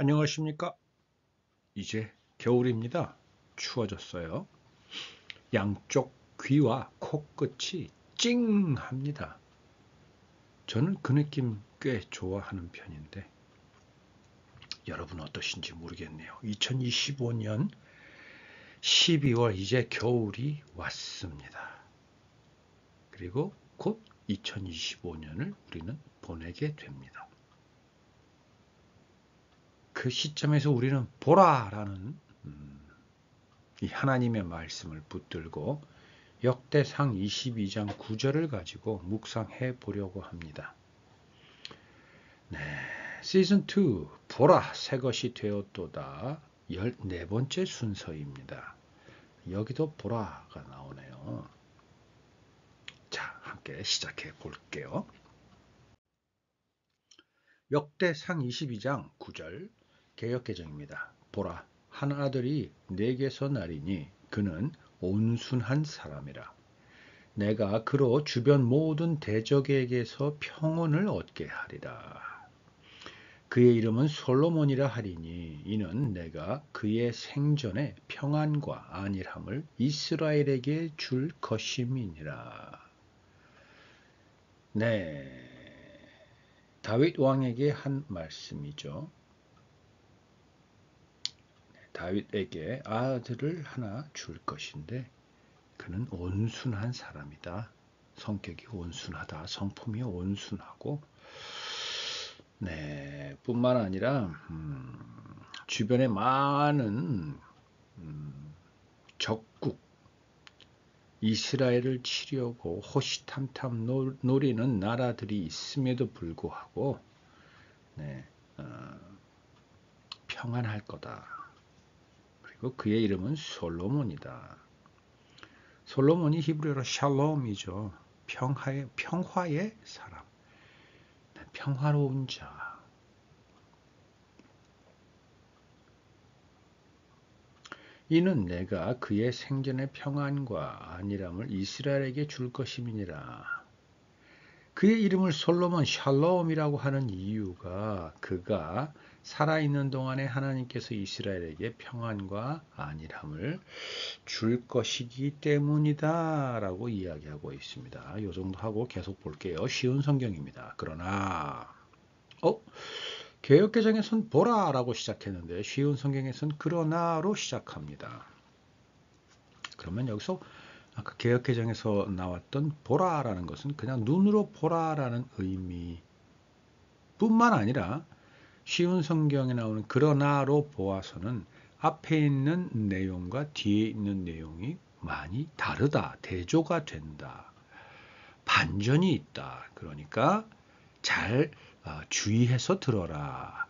안녕하십니까? 이제 겨울입니다. 추워졌어요. 양쪽 귀와 코끝이 찡합니다. 저는 그 느낌 꽤 좋아하는 편인데 여러분 어떠신지 모르겠네요. 2025년 12월 이제 겨울이 왔습니다. 그리고 곧 2025년을 우리는 보내게 됩니다. 그 시점에서 우리는 보라라는 이 하나님의 말씀을 붙들고 역대상 22장 9절을 가지고 묵상해 보려고 합니다. 네, 시즌 2 보라 새 것이 되었도다 14번째 순서입니다. 여기도 보라가 나오네요. 자, 함께 시작해 볼게요. 역대상 22장 9절 개역개정입니다. 보라, 한 아들이 내게서 나리니 그는 온순한 사람이라. 내가 그로 주변 모든 대적에게서 평온을 얻게 하리라. 그의 이름은 솔로몬이라 하리니 이는 내가 그의 생전에 평안과 안일함을 이스라엘에게 줄 것임이니라. 네, 다윗 왕에게 한 말씀이죠. 다윗에게 아들을 하나 줄 것인데 그는 온순한 사람이다. 성격이 온순하다. 성품이 온순하고 네, 뿐만 아니라 주변에 많은 적국 이스라엘을 치려고 호시탐탐 노리는 나라들이 있음에도 불구하고 네, 평안할 거다. 그리고 그의 이름은 솔로몬이다. 솔로몬이 히브리어로 샬롬이죠. 평화의 사람, 평화로운 자. 이는 내가 그의 생전의 평안과 안일함을 이스라엘에게 줄 것임이니라. 그의 이름을 솔로몬 샬롬이라고 하는 이유가 그가 살아있는 동안에 하나님께서 이스라엘에게 평안과 안일함을 줄 것이기 때문이다 라고 이야기하고 있습니다. 이 정도 하고 계속 볼게요. 쉬운 성경입니다. 그러나 개역개정에선 보라 라고 시작했는데 쉬운 성경에선 그러나로 시작합니다. 그러면 여기서 아까 개역개정에서 나왔던 보라라는 것은 그냥 눈으로 보라라는 의미 뿐만 아니라 쉬운 성경에 나오는 그러나로 보아서는 앞에 있는 내용과 뒤에 있는 내용이 많이 다르다, 대조가 된다, 반전이 있다. 그러니까 잘 주의해서 들어라,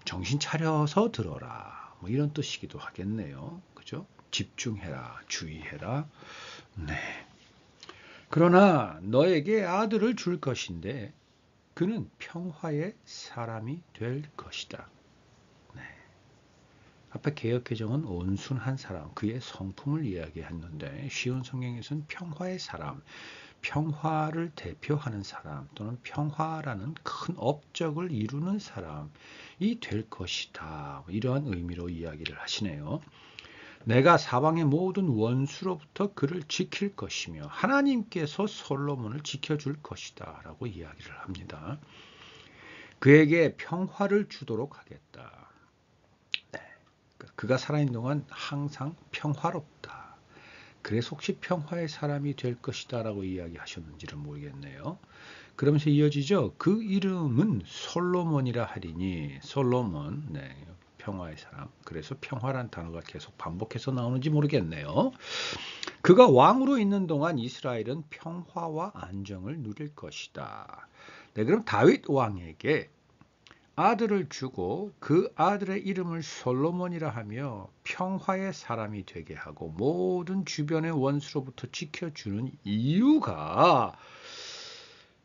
정신 차려서 들어라, 뭐 이런 뜻이기도 하겠네요. 그죠? 집중해라, 주의해라. 네. 그러나 너에게 아들을 줄 것인데 그는 평화의 사람이 될 것이다. 네. 앞에 개역개정은 온순한 사람, 그의 성품을 이야기했는데 쉬운 성경에서는 평화의 사람, 평화를 대표하는 사람 또는 평화라는 큰 업적을 이루는 사람이 될 것이다. 이러한 의미로 이야기를 하시네요. 내가 사방의 모든 원수로부터 그를 지킬 것이며 하나님께서 솔로몬을 지켜줄 것이다 라고 이야기를 합니다. 그에게 평화를 주도록 하겠다. 네. 그가 살아있는 동안 항상 평화롭다. 그래서 혹시 평화의 사람이 될 것이다 라고 이야기하셨는지를 모르겠네요. 그러면서 이어지죠. 그 이름은 솔로몬이라 하리니 솔로몬, 네, 평화의 사람. 그래서 평화란 단어가 계속 반복해서 나오는지 모르겠네요. 그가 왕으로 있는 동안 이스라엘은 평화와 안정을 누릴 것이다. 네, 그럼 다윗 왕에게 아들을 주고 그 아들의 이름을 솔로몬이라 하며 평화의 사람이 되게 하고 모든 주변의 원수로부터 지켜주는 이유가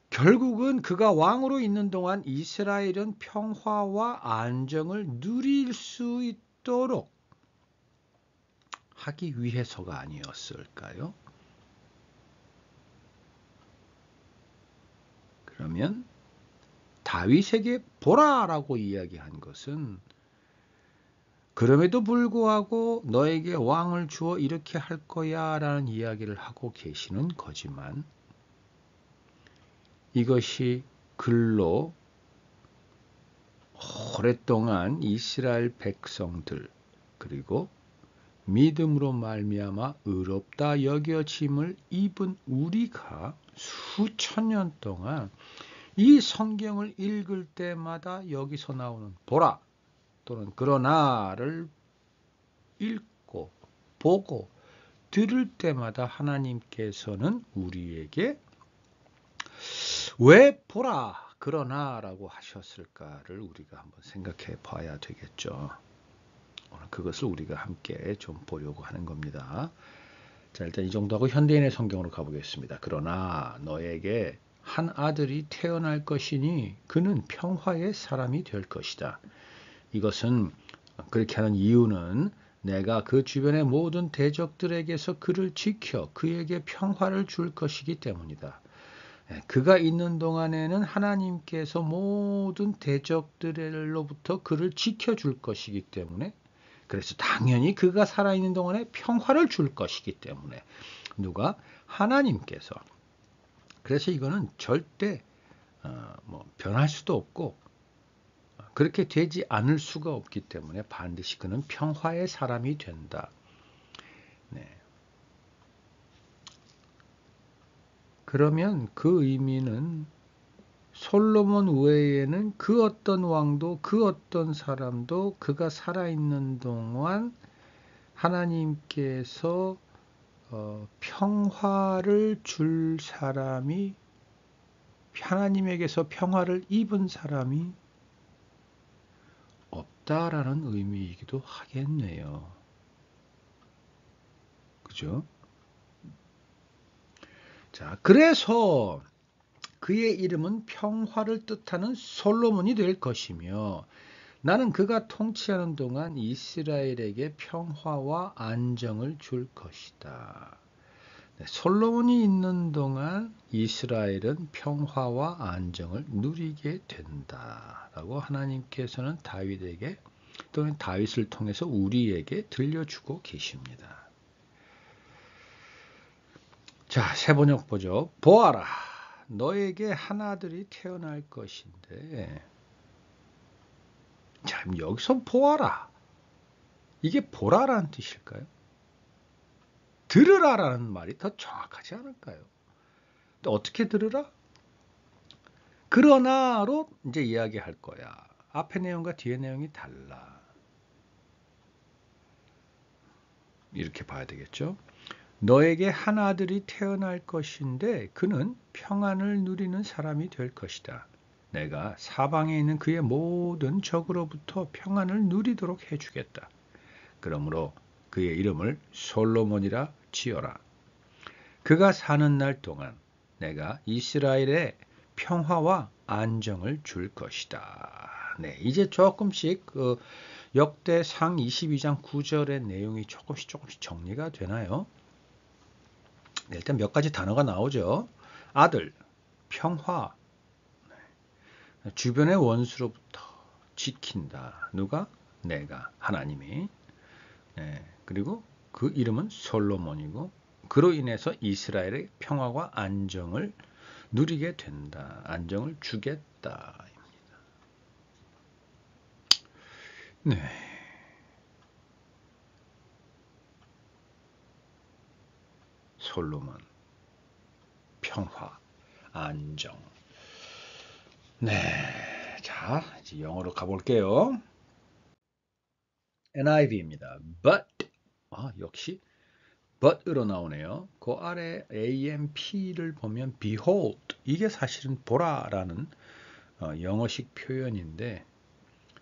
결국은 그가 왕으로 있는 동안 이스라엘은 평화와 안정을 누릴 수 있도록 하기 위해서가 아니었을까요? 그러면 다윗에게 보라라고 이야기한 것은 그럼에도 불구하고 너에게 왕을 주어 이렇게 할 거야 라는 이야기를 하고 계시는 거지만 이것이 글로 오랫동안 이스라엘 백성들 그리고 믿음으로 말미암아 의롭다 여겨짐을 입은 우리가 수천 년 동안 이 성경을 읽을 때마다 여기서 나오는 보라 또는 그러나를 읽고 보고 들을 때마다 하나님께서는 우리에게 왜 보라 그러나라고 하셨을까를 우리가 한번 생각해 봐야 되겠죠. 오늘 그것을 우리가 함께 좀 보려고 하는 겁니다. 자, 일단 이 정도 하고 현대인의 성경으로 가보겠습니다. 그러나 너에게 한 아들이 태어날 것이니 그는 평화의 사람이 될 것이다. 이것은 그렇게 하는 이유는 내가 그 주변의 모든 대적들에게서 그를 지켜 그에게 평화를 줄 것이기 때문이다. 그가 있는 동안에는 하나님께서 모든 대적들로부터 그를 지켜줄 것이기 때문에 그래서 당연히 그가 살아있는 동안에 평화를 줄 것이기 때문에 누가? 하나님께서. 그래서 이거는 절대 변할 수도 없고 그렇게 되지 않을 수가 없기 때문에 반드시 그는 평화의 사람이 된다. 네. 그러면 그 의미는 솔로몬 외에는 그 어떤 왕도 그 어떤 사람도 그가 살아있는 동안 하나님께서 평화를 줄 사람이 하나님에게서 평화를 입은 사람이 없다라는 의미이기도 하겠네요. 그죠? 자, 그래서 그의 이름은 평화를 뜻하는 솔로몬이 될 것이며 나는 그가 통치하는 동안 이스라엘에게 평화와 안정을 줄 것이다. 네, 솔로몬이 있는 동안 이스라엘은 평화와 안정을 누리게 된다라고 하나님께서는 다윗에게 또는 다윗을 통해서 우리에게 들려주고 계십니다. 자, 세 번역 보죠. 보아라, 너에게 한 아들이 태어날 것인데 자, 여기서 보아라. 이게 보라라는 뜻일까요? 들으라라는 말이 더 정확하지 않을까요? 또 어떻게 들으라? 그러나로 이제 이야기할 거야. 앞의 내용과 뒤의 내용이 달라. 이렇게 봐야 되겠죠. 너에게 한 아들이 태어날 것인데 그는 평안을 누리는 사람이 될 것이다. 내가 사방에 있는 그의 모든 적으로부터 평안을 누리도록 해주겠다. 그러므로 그의 이름을 솔로몬이라 지어라. 그가 사는 날 동안 내가 이스라엘에 평화와 안정을 줄 것이다. 네, 이제 조금씩 역대상 22장 9절의 내용이 조금씩 정리가 되나요? 네, 일단 몇 가지 단어가 나오죠. 아들, 평화, 주변의 원수로부터 지킨다. 누가? 내가, 하나님이. 네, 그리고 그 이름은 솔로몬이고 그로 인해서 이스라엘의 평화와 안정을 누리게 된다. 안정을 주겠다. 네. 솔로몬, 평화, 안정. 네. 자, 이제 영어로 가볼게요. NIV입니다. But, 역시 but으로 나오네요. 그 아래 AMP를 보면 behold, 이게 사실은 보라라는 영어식 표현인데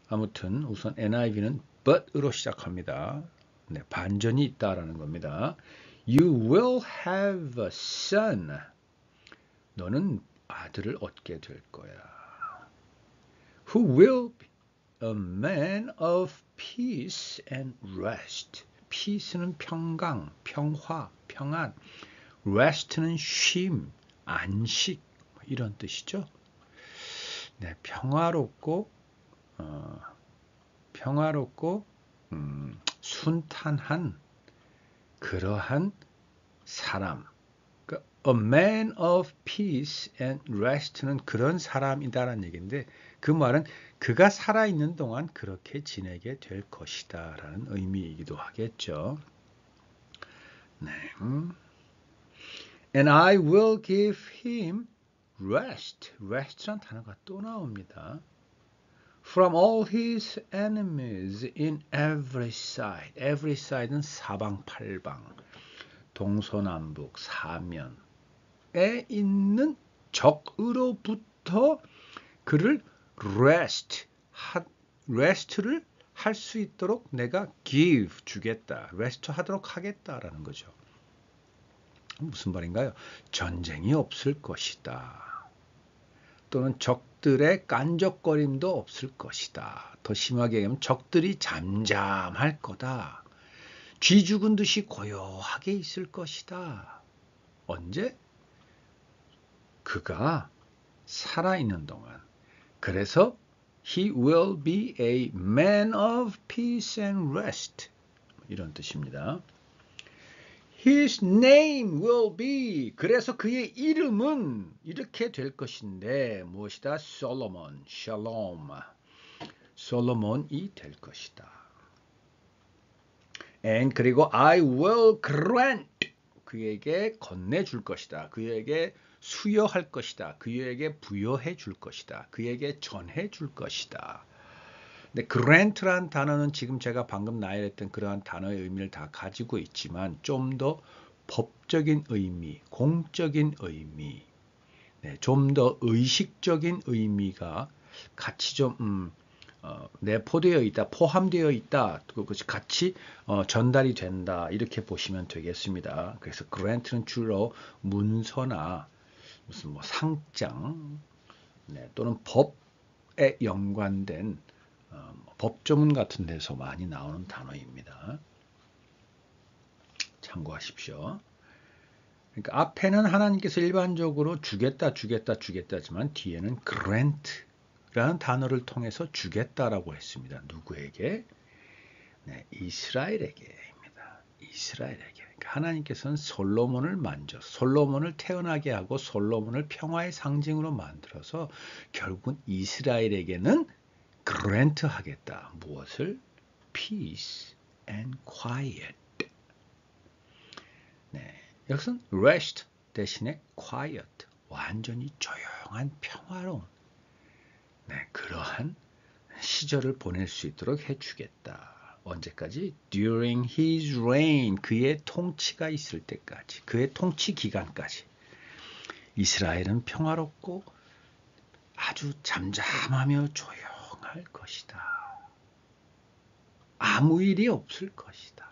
아무튼 우선 NIV는 but으로 시작합니다. 네, 반전이 있다라는 겁니다. You will have a son. 너는 아들을 얻게 될 거야. Who will be a man of peace and rest. peace는 평강, 평화, 평안. rest는 쉼, 안식 이런 뜻이죠. 네, 평화롭고 순탄한 그러한 사람. A man of peace and rest는 그런 사람이다라는 얘기인데 그 말은 그가 살아있는 동안 그렇게 지내게 될 것이다 라는 의미이기도 하겠죠. 네. And I will give him rest. rest란 단어가 또 나옵니다. From all his enemies in every side. every side는 사방팔방, 동서남북, 사면에 있는 적으로부터 그를 rest를 할 수 있도록 내가 give 주겠다. rest 하도록 하겠다라는 거죠. 무슨 말인가요? 전쟁이 없을 것이다. 또는 적들의 깐족거림도 없을 것이다. 더 심하게 얘기하면 적들이 잠잠할 거다. 쥐 죽은 듯이 고요하게 있을 것이다. 언제? 그가 살아있는 동안. 그래서 He will be a man of peace and rest. 이런 뜻입니다. His name will be. 그래서 그의 이름은 이렇게 될 것인데 무엇이다? 솔로몬, 샬롬. 솔로몬이 될 것이다. And 그리고 I will grant. 그에게 건네줄 것이다. 그에게 수여할 것이다. 그에게 부여해 줄 것이다. 그에게 전해 줄 것이다. 근데 grant란 단어는 지금 제가 방금 나열했던 그러한 단어의 의미를 다 가지고 있지만 좀 더 법적인 의미, 공적인 의미, 좀 더 의식적인 의미가 같이 좀 내포되어 있다, 포함되어 있다, 그것이 같이 전달이 된다 이렇게 보시면 되겠습니다. 그래서 grant는 주로 문서나 무슨 뭐 상장 또는 법에 연관된 법조문 같은 데서 많이 나오는 단어입니다. 참고하십시오. 그러니까 앞에는 하나님께서 일반적으로 주겠다지만 뒤에는 grant라는 단어를 통해서 주겠다라고 했습니다. 누구에게? 네, 이스라엘에게입니다. 이스라엘에게. 그러니까 하나님께서는 솔로몬을 태어나게 하고 솔로몬을 평화의 상징으로 만들어서 결국은 이스라엘에게는 grant 하겠다. 무엇을? Peace and quiet. 네, 여기서는 rest 대신에 quiet, 완전히 조용한 평화로운 그러한 시절을 보낼 수 있도록 해주겠다. 언제까지? During his reign, 그의 통치가 있을 때까지, 그의 통치 기간까지 이스라엘은 평화롭고 아주 잠잠하며 조용할 것이다. 아무 일이 없을 것이다.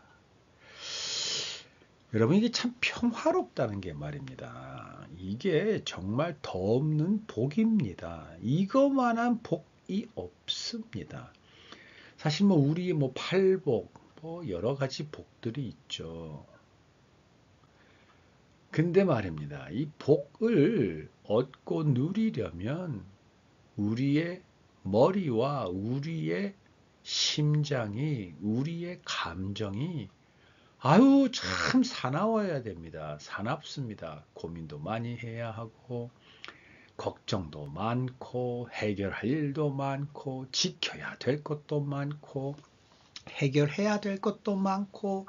여러분 이게 참 평화롭다는 게 말입니다. 이게 정말 더 없는 복입니다. 이거만한 복이 없습니다. 사실 뭐 우리 뭐 팔복 뭐 여러 가지 복들이 있죠. 근데 말입니다. 이 복을 얻고 누리려면 우리의 머리와 우리의 심장이, 우리의 감정이 아유 참 사나워야 됩니다. 사납습니다. 고민도 많이 해야 하고 걱정도 많고 해결할 일도 많고 지켜야 될 것도 많고 해결해야 될 것도 많고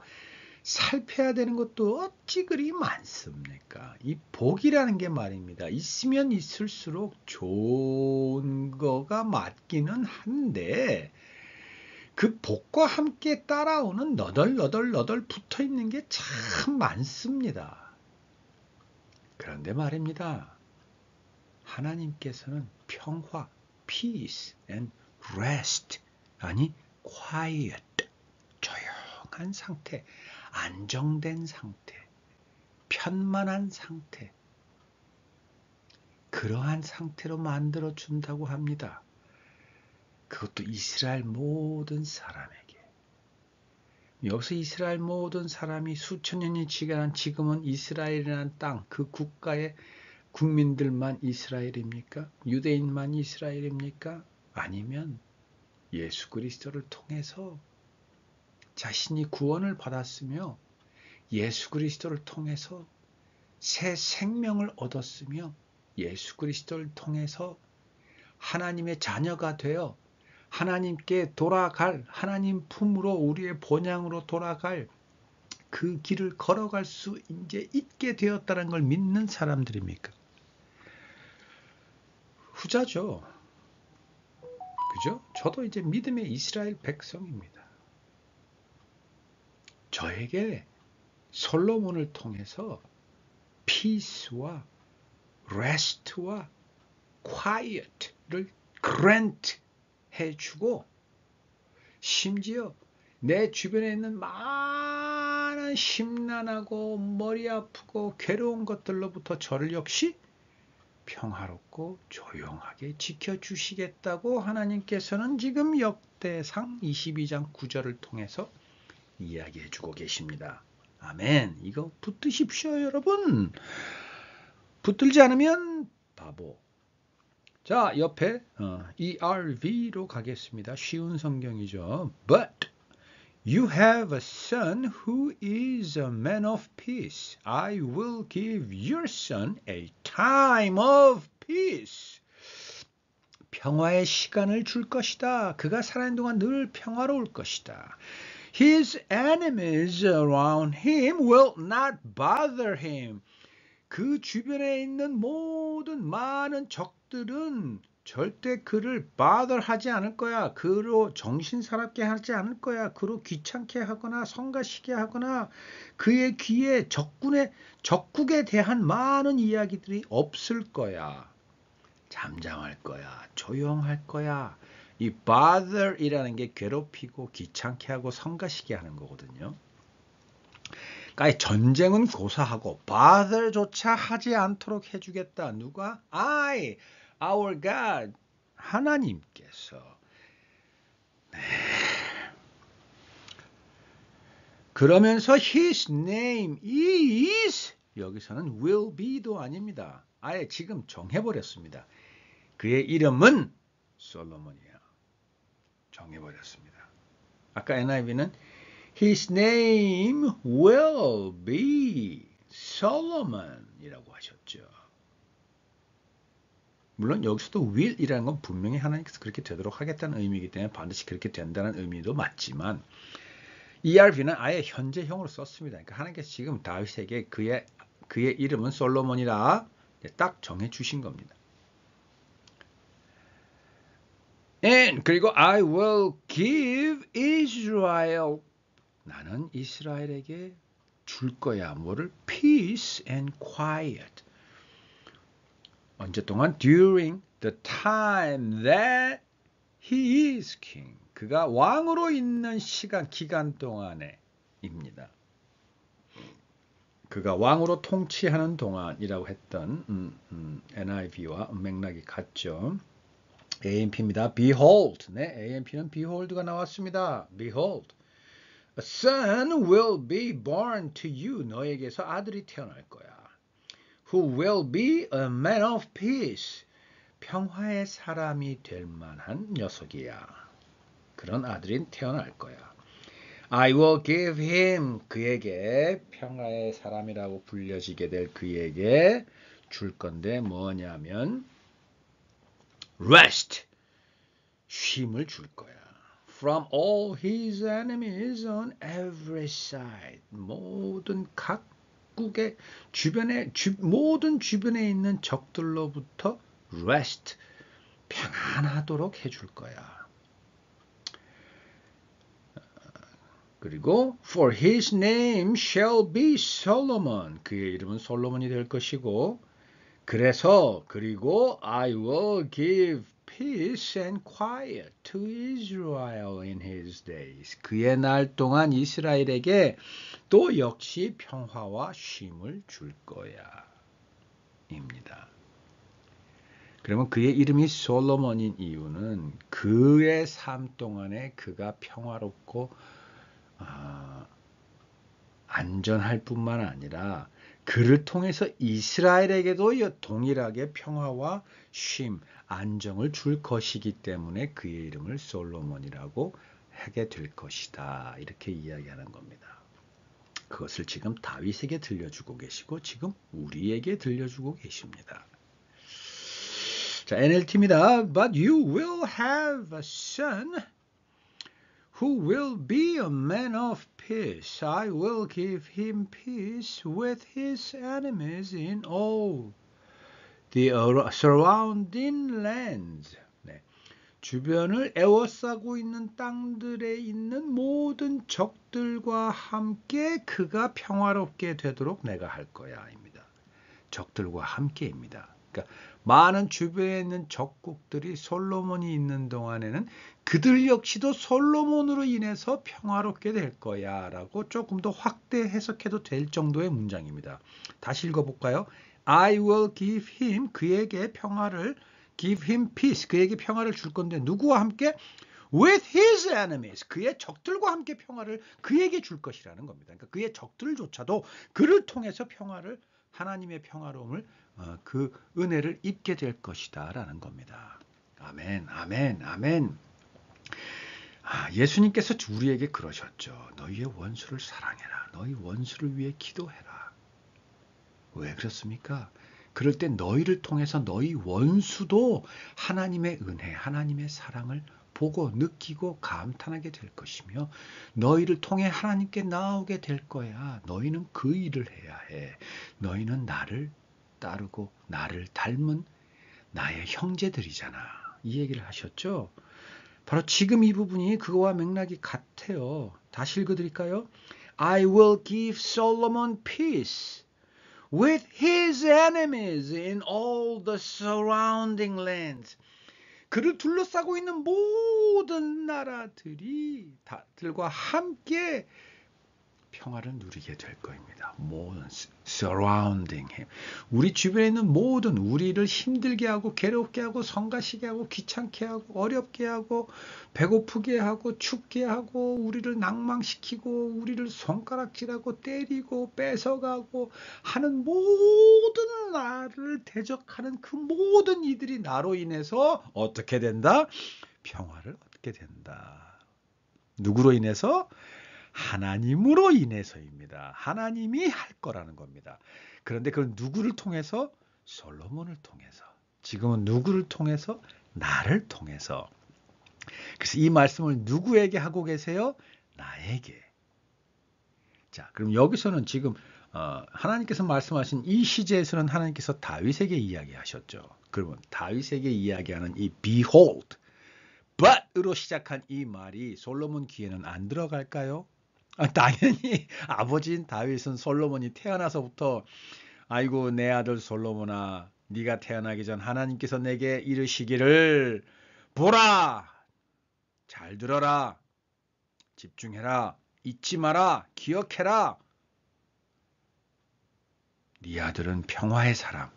살펴야 되는 것도 어찌 그리 많습니까? 이 복이라는 게 말입니다. 있으면 있을수록 좋은 거가 맞기는 한데 그 복과 함께 따라오는 너덜너덜 붙어 있는 게 참 많습니다. 그런데 말입니다. 하나님께서는 평화, peace and rest, 아니 quiet, 조용한 상태, 안정된 상태, 편만한 상태, 그러한 상태로 만들어 준다고 합니다. 그것도 이스라엘 모든 사람에게. 여기서 이스라엘 모든 사람이 수천 년이 지난 지금은 이스라엘이라는 땅, 그 국가의 국민들만 이스라엘입니까? 유대인만 이스라엘입니까? 아니면 예수 그리스도를 통해서 자신이 구원을 받았으며 예수 그리스도를 통해서 새 생명을 얻었으며 예수 그리스도를 통해서 하나님의 자녀가 되어 하나님께 돌아갈, 하나님 품으로 우리의 본향으로 돌아갈 그 길을 걸어갈 수 이제 있게 되었다는 걸 믿는 사람들입니까? 후자죠. 그죠? 저도 이제 믿음의 이스라엘 백성입니다. 저에게 솔로몬을 통해서 peace와 rest와 quiet를 grant 해주고 심지어 내 주변에 있는 많은 심란하고 머리 아프고 괴로운 것들로부터 저를 역시 평화롭고 조용하게 지켜주시겠다고 하나님께서는 지금 역대상 22장 9절을 통해서 이야기해주고 계십니다. 아멘. 이거 붙드십시오, 여러분. 붙들지 않으면 바보. 자, 옆에 ERV로 가겠습니다. 쉬운 성경이죠. But you have a son who is a man of peace. I will give your son a time of peace. 평화의 시간을 줄 것이다. 그가 살아있는 동안 늘 평화로울 것이다. His enemies around him will not bother him. 그 주변에 있는 모든 많은 적들은 절대 그를 bother하지 않을 거야. 그로 정신사납게 하지 않을 거야. 그로 귀찮게 하거나 성가시게 하거나 그의 귀에 적국에 대한 많은 이야기들이 없을 거야. 잠잠할 거야. 조용할 거야. 이 bother이라는 게 괴롭히고 귀찮게 하고 성가시게 하는 거거든요. 그러니까 전쟁은 고사하고 bother조차 하지 않도록 해주겠다. 누가? Our God, 하나님께서. 네. 그러면서 His name is, 여기서는 will be도 아닙니다. 아예 지금 정해버렸습니다. 그의 이름은 솔로몬이야. 정해버렸습니다. 아까 NIV는 His name will be Solomon이라고 하셨죠. 물론 여기서도 will이라는 건 분명히 하나님께서 그렇게 되도록 하겠다는 의미이기 때문에 반드시 그렇게 된다는 의미도 맞지만 ERV는 아예 현재형으로 썼습니다. 그러니까 하나님께서 지금 다윗에게 그의 이름은 솔로몬이라 딱 정해 주신 겁니다. And 그리고 I will give Israel, 나는 이스라엘에게 줄 거야. 뭐를? Peace and quiet. 언제 동안? During the time that he is king. 그가 왕으로 있는 기간 동안에입니다. 그가 왕으로 통치하는 동안이라고 했던 NIV와 맥락이 같죠. AMP입니다. Behold. 네, AMP는 behold가 나왔습니다. Behold. A son will be born to you. 너에게서 아들이 태어날 거야. Who will be a man of peace. 평화의 사람이 될 만한 녀석이야. 그런 아들이 태어날 거야. I will give him. 그에게 평화의 사람이라고 불려지게 될 그에게 줄 건데 뭐냐면 rest. 쉼을 줄 거야. From all his enemies on every side. 모든 각국의 모든 주변에 있는 적들로부터 rest, 평안하도록 해줄 거야. 그리고 for his name shall be Solomon. 그의 이름은 솔로몬이 될 것이고 그리고 I will give peace and quiet to Israel in his days. 그의 날 동안 이스라엘에게 또 역시 평화와 쉼을 줄 거야. 입니다. 그러면 그의 이름이 솔로몬인 이유는 그의 삶 동안에 그가 평화롭고 안전할 뿐만 아니라 그를 통해서 이스라엘에게도 동일하게 평화와 쉼, 안정을 줄 것이기 때문에 그의 이름을 솔로몬이라고 하게 될 것이다. 이렇게 이야기하는 겁니다. 그것을 지금 다윗에게 들려주고 계시고 지금 우리에게 들려주고 계십니다. 자, NLT입니다. But you will have a son who will be a man of peace. I will give him peace with his enemies in all the surrounding lands. 네. 주변을 에워싸고 있는 땅들에 있는 모든 적들과 함께 그가 평화롭게 되도록 내가 할 거야. 입니다. 적들과 함께입니다. 그러니까 많은 주변에 있는 적국들이 솔로몬이 있는 동안에는 그들 역시도 솔로몬으로 인해서 평화롭게 될 거야 라고 조금 더 확대 해석해도 될 정도의 문장입니다. 다시 읽어볼까요? I will give him, 그에게 평화를, give him peace, 그에게 평화를 줄 건데 누구와 함께? With his enemies, 그의 적들과 함께 평화를 그에게 줄 것이라는 겁니다. 그러니까 그의 적들조차도 그를 통해서 평화를, 하나님의 평화로움을, 그 은혜를 입게 될 것이다 라는 겁니다. 아멘, 아멘, 아멘. 예수님께서 우리에게 그러셨죠. 너희의 원수를 사랑해라. 너희 원수를 위해 기도해라. 왜 그렇습니까? 그럴 때 너희를 통해서 너희 원수도 하나님의 은혜, 하나님의 사랑을 보고 느끼고 감탄하게 될 것이며 너희를 통해 하나님께 나오게 될 거야. 너희는 그 일을 해야 해. 너희는 나를 따르고 나를 닮은 나의 형제들이잖아. 이 얘기를 하셨죠. 바로 지금 이 부분이 그거와 맥락이 같아요. 다시 읽어드릴까요? I will give Solomon peace with his enemies in all the surrounding lands. 그를 둘러싸고 있는 모든 나라들이 들과 함께 평화를 누리게 될 것입니다. 모든 surrounding him. 우리 주변에 있는 모든 우리를 힘들게 하고 괴롭게 하고 성가시게 하고 귀찮게 하고 어렵게 하고 배고프게 하고 춥게 하고 우리를 낭망시키고 우리를 손가락질하고 때리고 뺏어가고 하는 모든 나를 대적하는 그 모든 이들이 나로 인해서 어떻게 된다? 평화를 얻게 된다. 누구로 인해서? 하나님으로 인해서입니다. 하나님이 할 거라는 겁니다. 그런데 그건 누구를 통해서? 솔로몬을 통해서. 지금은 누구를 통해서? 나를 통해서. 그래서 이 말씀을 누구에게 하고 계세요? 나에게. 자, 그럼 여기서는 지금 하나님께서 말씀하신 이 시제에서는 하나님께서 다윗에게 이야기하셨죠. 그러면 다윗에게 이야기하는 이 behold, but으로 시작한 이 말이 솔로몬 귀에는 안 들어갈까요? 당연히 아버지인 다윗은 솔로몬이 태어나서부터 아이고 내 아들 솔로몬아 네가 태어나기 전 하나님께서 내게 이르시기를 보라 잘 들어라 집중해라 잊지 마라 기억해라 네 아들은 평화의 사람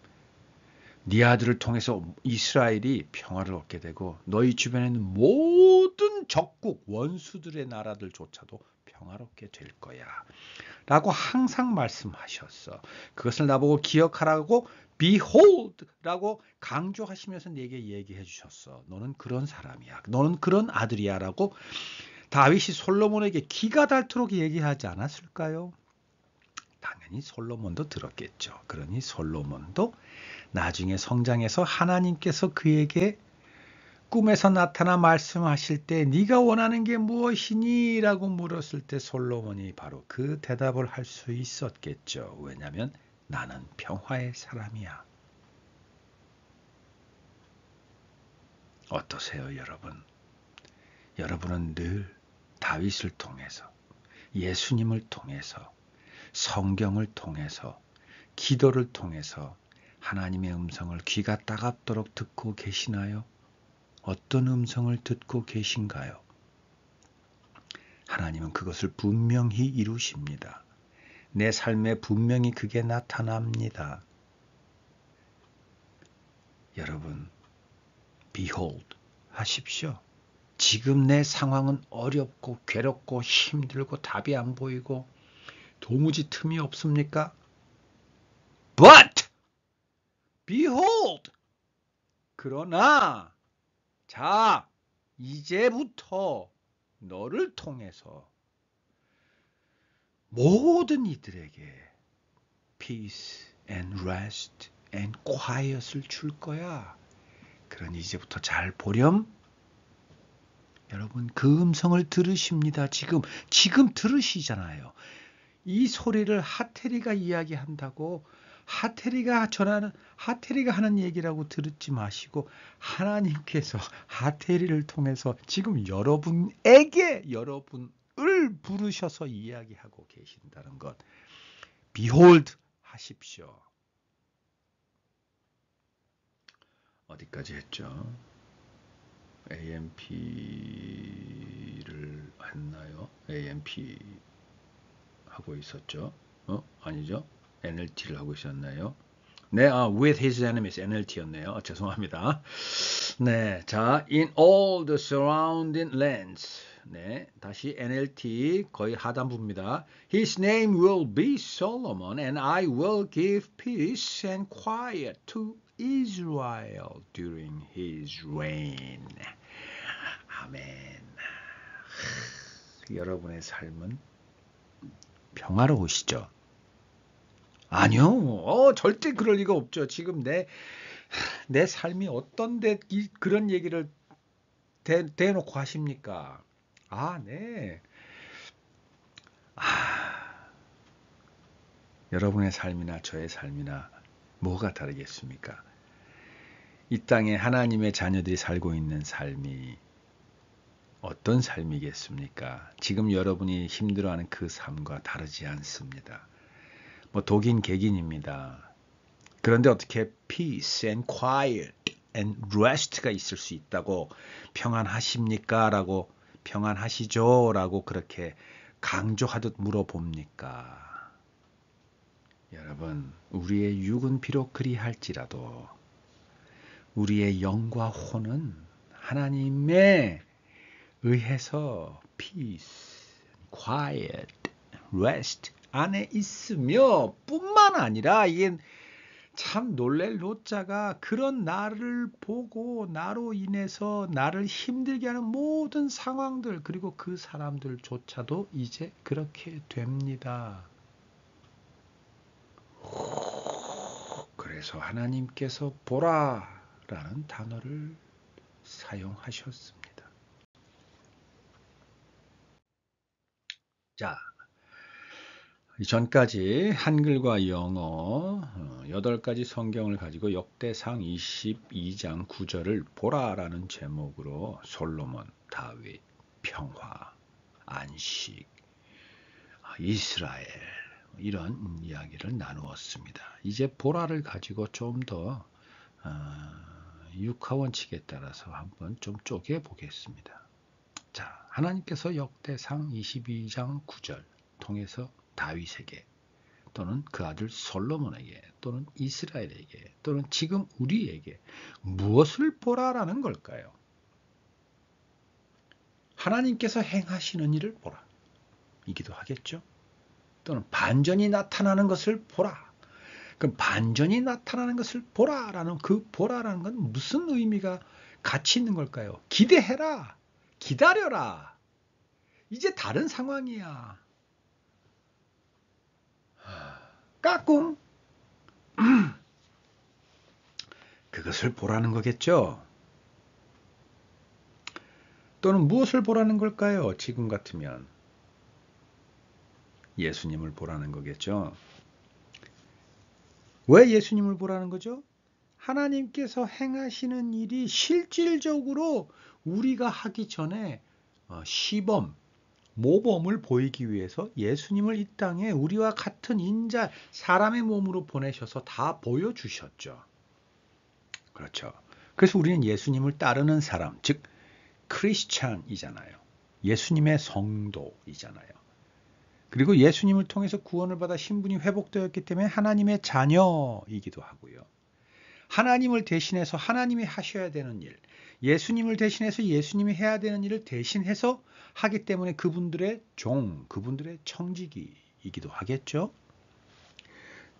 네 아들을 통해서 이스라엘이 평화를 얻게 되고 너희 주변에 있는 모든 적국 원수들의 나라들조차도 평화롭게 될 거야 라고 항상 말씀하셨어. 그것을 나보고 기억하라고 behold 라고 강조하시면서 내게 얘기해 주셨어. 너는 그런 사람이야. 너는 그런 아들이야 라고 다윗이 솔로몬에게 기가 닳도록 얘기하지 않았을까요? 당연히 솔로몬도 들었겠죠. 그러니 솔로몬도 나중에 성장해서 하나님께서 그에게 꿈에서 나타나 말씀하실 때 네가 원하는 게 무엇이니? 라고 물었을 때 솔로몬이 바로 그 대답을 할 수 있었겠죠. 왜냐하면 나는 평화의 사람이야. 어떠세요, 여러분? 여러분은 늘 다윗을 통해서 예수님을 통해서 성경을 통해서 기도를 통해서 하나님의 음성을 귀가 따갑도록 듣고 계시나요? 어떤 음성을 듣고 계신가요? 하나님은 그것을 분명히 이루십니다. 내 삶에 분명히 그게 나타납니다. 여러분, behold 하십시오. 지금 내 상황은 어렵고 괴롭고 힘들고 답이 안 보이고 도무지 틈이 없습니까? But, behold, 그러나, 자, 이제부터 너를 통해서 모든 이들에게 peace and rest and quiet을 줄 거야. 그러니 이제부터 잘 보렴. 여러분 그 음성을 들으십니다. 지금 들으시잖아요. 이 소리를 하테리가 이야기한다고 하테리가 하는 얘기라고 듣지 마시고 하나님께서 하테리를 통해서 지금 여러분을 부르셔서 이야기하고 계신다는 것. Behold 하십시오. 어디까지 했죠? AMP를 했나요? AMP 하고 있었죠? 아니죠? NLT를 하고 있었나요? 네, with his enemies NLT였네요. 죄송합니다. 네, 자, in all the surrounding lands. 네, 다시 NLT 거의 하단부입니다. His name will be Solomon, and I will give peace and quiet to Israel during his reign. 아멘. 여러분의 삶은 평화로우시죠? 아니요. 절대 그럴 리가 없죠. 지금 내 삶이 어떤데 그런 얘기를 대놓고 하십니까? 네. 여러분의 삶이나 저의 삶이나 뭐가 다르겠습니까? 이 땅에 하나님의 자녀들이 살고 있는 삶이 어떤 삶이겠습니까? 지금 여러분이 힘들어하는 그 삶과 다르지 않습니다. 독인 객인입니다. 그런데 어떻게 peace and quiet and rest가 있을 수 있다고 평안하십니까? 라고 평안하시죠? 라고 그렇게 강조하듯 물어봅니까? 여러분, 우리의 육은 비록 그리할지라도 우리의 영과 혼은 하나님의 의해서 peace, quiet, rest 안에 있으며 뿐만 아니라 이게 참 놀랄 노자가 그런 나를 보고 나로 인해서 나를 힘들게 하는 모든 상황들 그리고 그 사람들조차도 이제 그렇게 됩니다. 그래서 하나님께서 보라라는 단어를 사용하셨습니다. 자, 전까지 한글과 영어 8가지 성경을 가지고 역대상 22장 9절을 보라라는 제목으로 솔로몬, 다윗, 평화, 안식, 이스라엘 이런 이야기를 나누었습니다. 이제 보라를 가지고 좀 더 육하원칙에 따라서 한번 좀 쪼개 보겠습니다. 자, 하나님께서 역대상 22장 9절 통해서 다윗에게 또는 그 아들 솔로몬에게 또는 이스라엘에게 또는 지금 우리에게 무엇을 보라라는 걸까요? 하나님께서 행하시는 일을 보라 이기도 하겠죠. 또는 반전이 나타나는 것을 보라. 그럼 반전이 나타나는 것을 보라라는 그 보라라는 건 무슨 의미가 같이 있는 걸까요? 기대해라. 기다려라. 이제 다른 상황이야. 까꿍. 그것을 보라는 거겠죠. 또는 무엇을 보라는 걸까요? 지금 같으면 예수님을 보라는 거겠죠. 왜 예수님을 보라는 거죠? 하나님께서 행하시는 일이 실질적으로 우리가 하기 전에 시범, 모범을 보이기 위해서 예수님을 이 땅에 우리와 같은 인자, 사람의 몸으로 보내셔서 다 보여주셨죠. 그렇죠. 그래서 우리는 예수님을 따르는 사람, 즉 크리스찬이잖아요. 예수님의 성도이잖아요. 그리고 예수님을 통해서 구원을 받아 신분이 회복되었기 때문에 하나님의 자녀이기도 하고요. 하나님을 대신해서 하나님이 하셔야 되는 일, 예수님을 대신해서 예수님이 해야 되는 일을 대신해서 하기 때문에 그분들의 종, 그분들의 청지기이기도 하겠죠.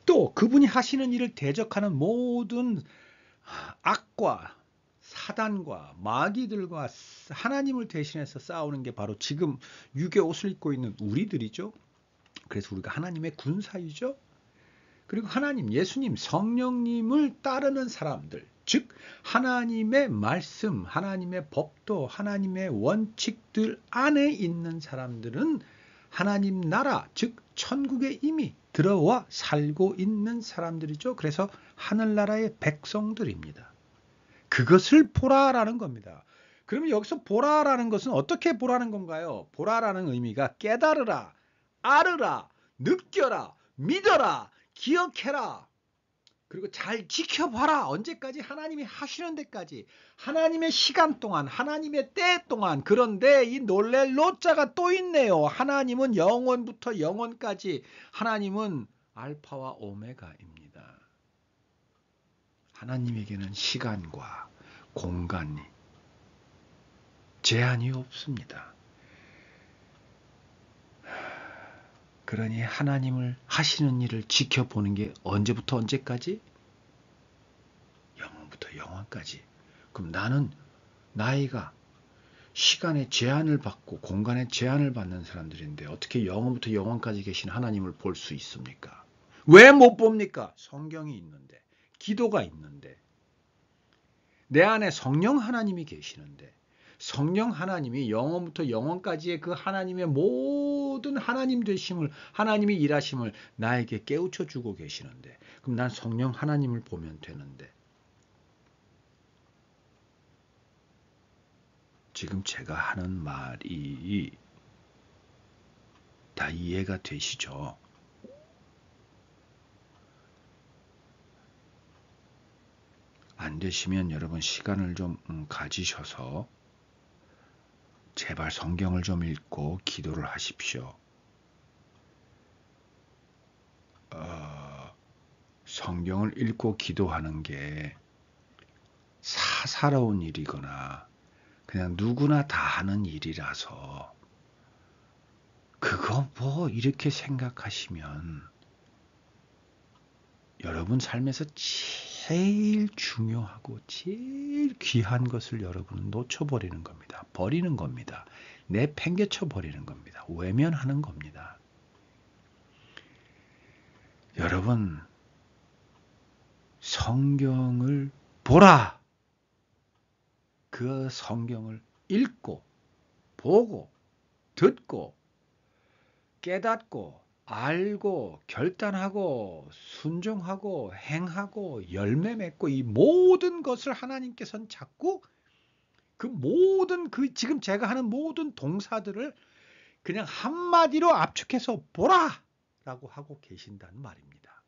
또 그분이 하시는 일을 대적하는 모든 악과 사단과 마귀들과 하나님을 대신해서 싸우는 게 바로 지금 육의 옷을 입고 있는 우리들이죠. 그래서 우리가 하나님의 군사이죠. 그리고 하나님, 예수님, 성령님을 따르는 사람들, 즉 하나님의 말씀, 하나님의 법도, 하나님의 원칙들 안에 있는 사람들은 하나님 나라, 즉 천국에 이미 들어와 살고 있는 사람들이죠. 그래서 하늘나라의 백성들입니다. 그것을 보라라는 겁니다. 그러면 여기서 보라라는 것은 어떻게 보라는 건가요? 보라라는 의미가 깨달으라, 알으라, 느껴라, 믿어라, 기억해라. 그리고 잘 지켜봐라. 언제까지? 하나님이 하시는 데까지. 하나님의 시간 동안, 하나님의 때 동안. 그런데 이 놀랄 노자가 또 있네요. 하나님은 영원부터 영원까지. 하나님은 알파와 오메가입니다. 하나님에게는 시간과 공간이 제한이 없습니다. 그러니 하나님을 하시는 일을 지켜보는 게 언제부터 언제까지? 영원부터 영원까지. 그럼 나는 나이가 시간의 제한을 받고 공간의 제한을 받는 사람들인데 어떻게 영원부터 영원까지 계신 하나님을 볼 수 있습니까? 왜 못 봅니까? 성경이 있는데, 기도가 있는데, 내 안에 성령 하나님이 계시는데, 성령 하나님이 영원부터 영원까지의 그 하나님의 모든 하나님 되심을, 하나님이 일하심을 나에게 깨우쳐 주고 계시는데, 그럼 난 성령 하나님을 보면 되는데, 지금 제가 하는 말이 다 이해가 되시죠? 안 되시면 여러분 시간을 좀 가지셔서 제발 성경을 좀 읽고 기도를 하십시오. 성경을 읽고 기도하는 게 사사로운 일이거나 그냥 누구나 다 하는 일이라서 그거 뭐 이렇게 생각하시면 여러분 삶에서 제일 중요하고 제일 귀한 것을 여러분은 놓쳐버리는 겁니다. 버리는 겁니다. 내팽개쳐 버리는 겁니다. 외면하는 겁니다. 여러분, 성경을 보라! 그 성경을 읽고, 보고, 듣고, 깨닫고, 알고, 결단하고, 순종하고, 행하고, 열매 맺고, 이 모든 것을 하나님께서는 자꾸 그 모든 지금 제가 하는 모든 동사들을 그냥 한마디로 압축해서 보라! 라고 하고 계신다는 말입니다.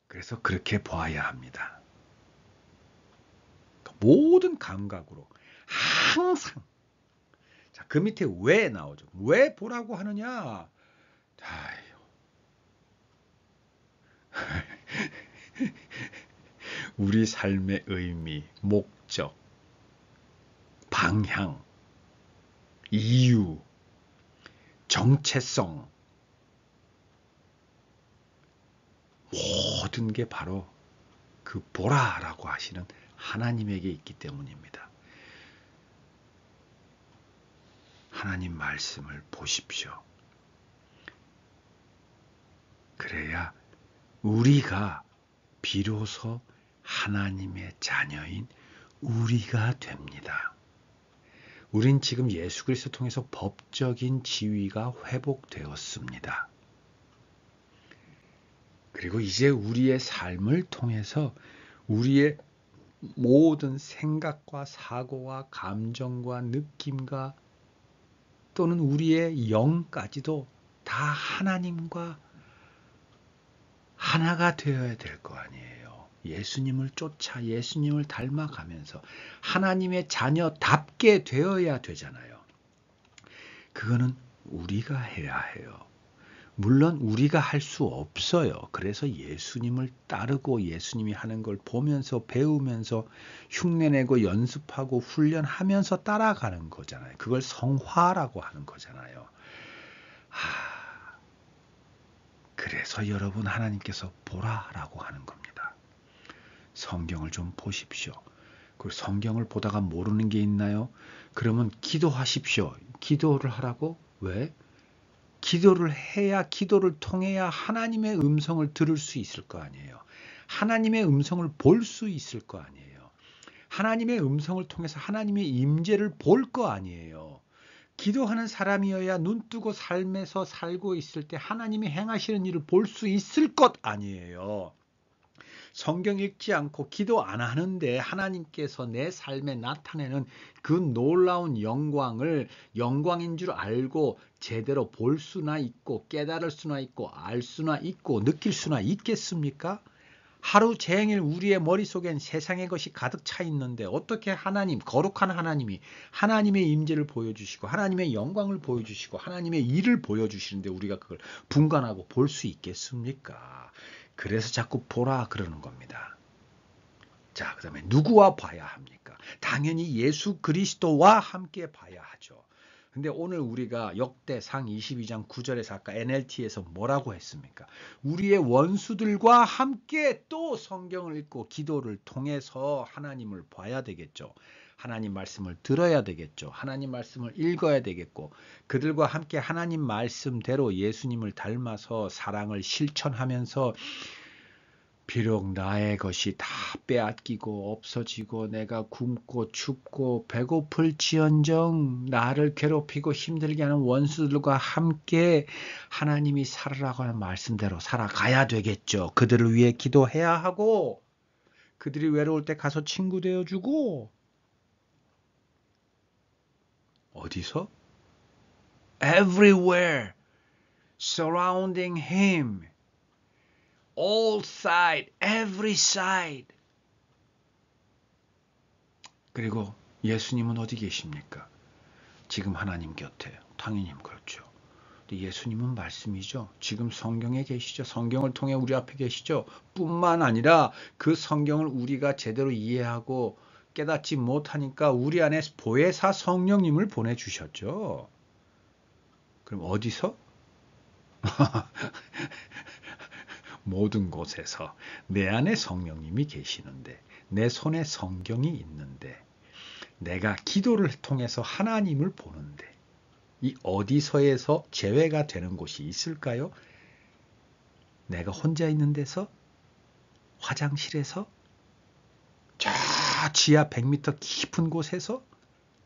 그래서 그렇게 봐야 합니다. 모든 감각으로 항상. 자, 그 밑에 왜 나오죠? 왜 보라고 하느냐? 우리 삶의 의미, 목적, 방향, 이유, 정체성, 모든 게 바로 그 보라라고 하시는 하나님에게 있기 때문입니다. 하나님 말씀을 보십시오. 그래야 우리가 비로소 하나님의 자녀인 우리가 됩니다. 우린 지금 예수 그리스도 통해서 법적인 지위가 회복되었습니다. 그리고 이제 우리의 삶을 통해서 우리의 모든 생각과 사고와 감정과 느낌과 또는 우리의 영까지도 다 하나님과 하나가 되어야 될 거 아니에요. 예수님을 쫓아 예수님을 닮아가면서 하나님의 자녀답게 되어야 되잖아요. 그거는 우리가 해야 해요. 물론 우리가 할 수 없어요. 그래서 예수님을 따르고 예수님이 하는 걸 보면서 배우면서 흉내내고 연습하고 훈련하면서 따라가는 거잖아요. 그걸 성화라고 하는 거잖아요. 그래서 여러분 하나님께서 보라라고 하는 겁니다. 성경을 좀 보십시오. 그 성경을 보다가 모르는 게 있나요? 그러면 기도하십시오. 기도를 하라고? 왜? 기도를 해야, 기도를 통해야 하나님의 음성을 들을 수 있을 거 아니에요. 하나님의 음성을 볼 수 있을 거 아니에요. 하나님의 음성을 통해서 하나님의 임재를 볼 거 아니에요. 기도하는 사람이어야 눈 뜨고 삶에서 살고 있을 때 하나님이 행하시는 일을 볼 수 있을 것 아니에요. 성경 읽지 않고 기도 안 하는데 하나님께서 내 삶에 나타내는 그 놀라운 영광을 영광인 줄 알고 제대로 볼 수나 있고 깨달을 수나 있고 알 수나 있고 느낄 수나 있겠습니까? 하루 종일 우리의 머릿속엔 세상의 것이 가득 차 있는데 어떻게 하나님, 거룩한 하나님이 하나님의 임재를 보여주시고 하나님의 영광을 보여주시고 하나님의 일을 보여주시는데 우리가 그걸 분간하고 볼 수 있겠습니까? 그래서 자꾸 보라 그러는 겁니다. 자, 그 다음에 누구와 봐야 합니까? 당연히 예수 그리스도와 함께 봐야 하죠. 근데 오늘 우리가 역대상 22장 9절에서 아까 NLT에서 뭐라고 했습니까? 우리의 원수들과 함께 또 성경을 읽고 기도를 통해서 하나님을 봐야 되겠죠. 하나님 말씀을 들어야 되겠죠. 하나님 말씀을 읽어야 되겠고 그들과 함께 하나님 말씀대로 예수님을 닮아서 사랑을 실천하면서 비록 나의 것이 다 빼앗기고 없어지고 내가 굶고 춥고 배고플지언정 나를 괴롭히고 힘들게 하는 원수들과 함께 하나님이 살아라고 하는 말씀대로 살아가야 되겠죠. 그들을 위해 기도해야 하고 그들이 외로울 때 가서 친구 되어주고 어디서? Everywhere surrounding him. All side, every side. 그리고 예수님은 어디 계십니까? 지금 하나님 곁에. 당연히 그렇죠. 예수님은 말씀이죠. 지금 성경에 계시죠. 성경을 통해 우리 앞에 계시죠. 뿐만 아니라 그 성경을 우리가 제대로 이해하고 깨닫지 못하니까 우리 안에 보혜사 성령님을 보내주셨죠. 그럼 어디서? 모든 곳에서 내 안에 성령님이 계시는데 내 손에 성경이 있는데 내가 기도를 통해서 하나님을 보는데 이 어디서에서 제외가 되는 곳이 있을까요? 내가 혼자 있는 데서? 화장실에서? 저 지하 100m 깊은 곳에서?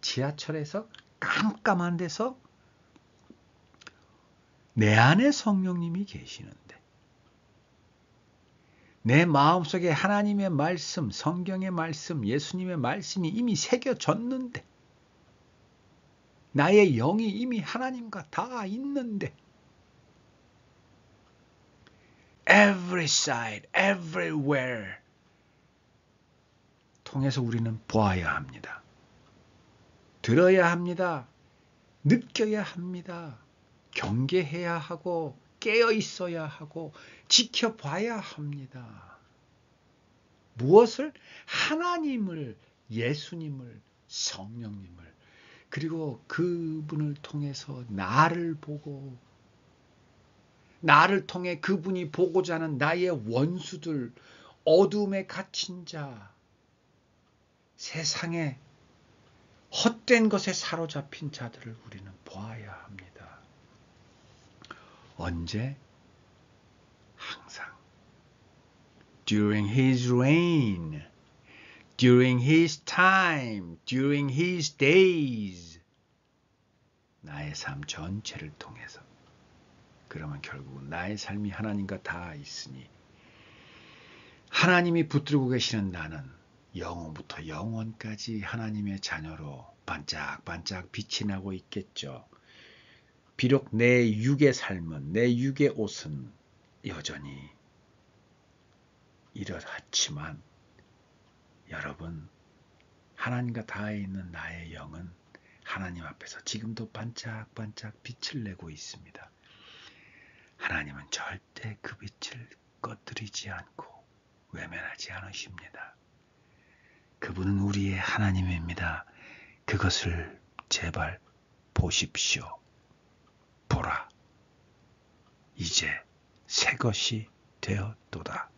지하철에서? 깜깜한 데서? 내 안에 성령님이 계시는데 내 마음속에 하나님의 말씀, 성경의 말씀, 예수님의 말씀이 이미 새겨졌는데 나의 영이 이미 하나님과 다 있는데 every side, everywhere 통해서 우리는 보아야 합니다. 들어야 합니다. 느껴야 합니다. 경계해야 하고 깨어 있어야 하고 지켜봐야 합니다. 무엇을? 하나님을, 예수님을, 성령님을 그리고 그분을 통해서 나를 보고 나를 통해 그분이 보고자 하는 나의 원수들, 어둠에 갇힌 자, 세상에 헛된 것에 사로잡힌 자들을 우리는 보아야 합니다. 언제? 항상. During his reign, during his time, during his days. 나의 삶 전체를 통해서. 그러면 결국은 나의 삶이 하나님과 다 있으니 하나님이 붙들고 계시는 나는 영원부터 영원까지 하나님의 자녀로 반짝반짝 빛이 나고 있겠죠. 비록 내 육의 삶은, 내 육의 옷은 여전히 이러하지만 여러분, 하나님과 닿아 있는 나의 영은 하나님 앞에서 지금도 반짝반짝 빛을 내고 있습니다. 하나님은 절대 그 빛을 꺼뜨리지 않고 외면하지 않으십니다. 그분은 우리의 하나님입니다. 그것을 제발 보십시오. 보라. 이제 새 것이 되었도다.